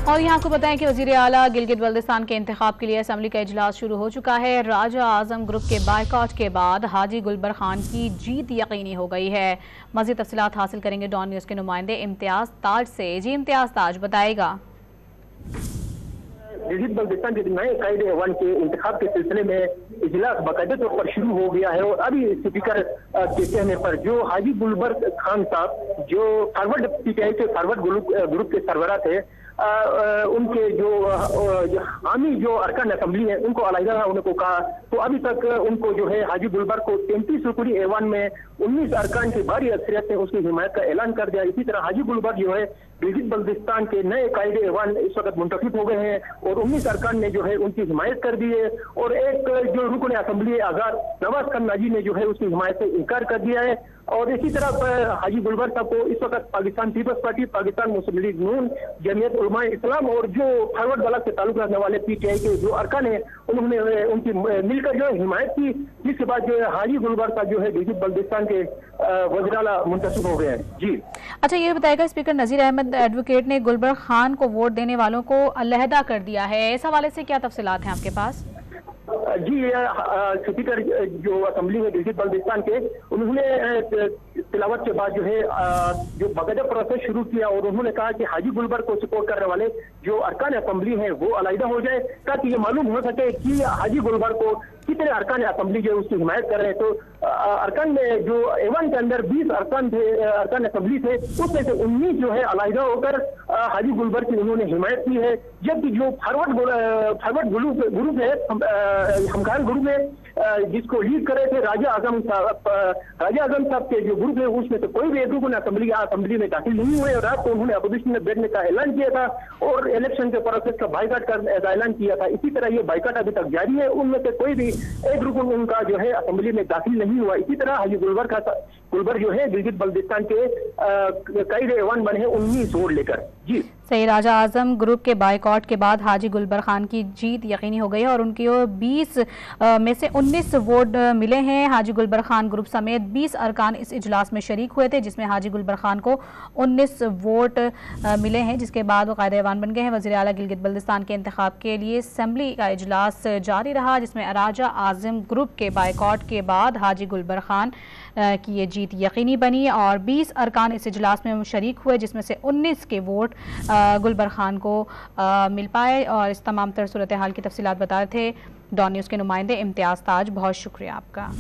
और यहाँ आपको बताएं कि वज़ीर आला गिलगित बल्तिस्तान के इंतखाब के लिए असम्बली का इजलास शुरू हो चुका है। राजा आजम ग्रुप के बायकॉट के बाद हाजी गुलबर खान की जीत यकीनी हो गई है। मज़ीद तफसीलात हासिल करेंगे डॉन न्यूज़ के नुमाइंदे इम्तियाज ताज से। जी इम्तियाज ताज बताएगा। गिलगित बल्तिस्तान के नए कायदे अवान के इंतखाब के सिलसिले में इजलास बाकायदा तौर पर शुरू हो गया है और अभी स्पीकर के कहने पर जो हाजी गुलबर खान साहब जो फॉरवर्ड पीटीआई के फॉरवर्ड ग्रुप के सरबराह थे उनके जो हामी जो अरकान असम्बली है उनको अलहदा उनको कहा तो अभी तक उनको जो है हाजी गुलबर को 33 रुकनी ऐवान में 19 अरकान की भारी अक्सरियत से उसकी हिमायत का ऐलान कर दिया। इसी तरह हाजी गुलबर जो है गिलगित बल्तिस्तान के नए कायदे ऐवान इस वक्त मुंतखब हो गए हैं और 19 अरकान ने जो है उनकी हिमायत कर दी है और एक जो रुकन असम्बली आज़ाद नवाज खान नाजी ने जो है उसकी हिमायत से इनकार कर दिया है। और इसी तरह हाजी गुलबर साहब को इस वक्त पाकिस्तान पीपल्स पार्टी, पाकिस्तान मुस्लिम लीग नून, जमीयत उलमा इस्लाम और जो फॉरवर्ड ब्लॉक से ताल्लुक रखने वाले पीटीआई के जो अरकान है उन्होंने उनकी मिलकर जो हिमायत की, जिसके बाद जो हाजी गुलबर साहब जो है गिलगित बल्तिस्तान के वज़ीर आला मुंतखब हो गए हैं। जी अच्छा, ये बताएगा स्पीकर नजीर अहमद एडवोकेट ने गुलबर खान को वोट देने वालों को अलहदा कर दिया है, इस हवाले से क्या तफसीलात हैं आपके पास? जी स्पीकर जो असम्बली है गिलगित बल्तिस्तान के उन्होंने तिलावत के बाद जो है जो बाकायदा प्रोसेस शुरू किया और उन्होंने कहा कि हाजी गुलबर को सपोर्ट करने वाले जो अरकान असम्बली हैं वो अलहदा हो जाए ताकि ये मालूम हो सके कि हाजी गुलबर को कितने अरकान असम्बली जो उसकी हिमायत कर रहे हैं। तो अरकान में जो ऐवान के अंदर 20 अरकान थे, अरकान असम्बली थे, उसमें से 19 जो है अलहदा होकर हाजी गुलबर की उन्होंने हिमायत की है, जबकि जो फॉरवर्ड ग्रुप है हमखान ग्रुप है जिसको लीड कर रहे थे राजा आजम साहब के जो ग्रुप है उसमें से कोई भी एक रुकन असम्बली में दाखिल नहीं हुए और रात को उन्होंने अपोजिशन में बैठने का ऐलान किया था और इलेक्शन के प्रोसेस का बाइकाट का ऐलान किया था। इसी तरह ये बाइकाट अभी तक जारी है, उनमें से कोई भी एक रुकन उनका जो है असम्बली में दाखिल नहीं हुआ। इसी तरह हाजी गुलबर जो है गिलगित बल्तिस्तान के कायदे ऐवान बने हैं 19 वोट लेकर। जी सही, राजा आजम ग्रुप के बायकॉट के बाद हाजी गुलबर खान की जीत यकीनी हो गई है और उनकी 20 में से 19 वोट मिले हैं। हाजी गुलबर खान ग्रुप समेत 20 अरकान इस इजलास में शरीक हुए थे जिसमें हाजी गुलबर खान को 19 वोट मिले हैं, जिसके बाद वो कायदे ऐवान बन गए हैं। वज़ीर आला गिलगित बल्तिस्तान के इंतखाब के लिए असम्बली का इजलास जारी रहा जिसमें राजा आजम ग्रुप के बायकॉट के बाद हाजी गुलबर खान की ये जीत यकीनी बनी और 20 अरकान इस इजलास में शरीक हुए जिसमें से 19 के वोट गुलबर खान को मिल पाए। और इस तमाम तर सूरत हाल की तफसीलात बता रहे थे डॉन न्यूज़ के नुमाइंदे इम्तियाज ताज। बहुत शुक्रिया आपका।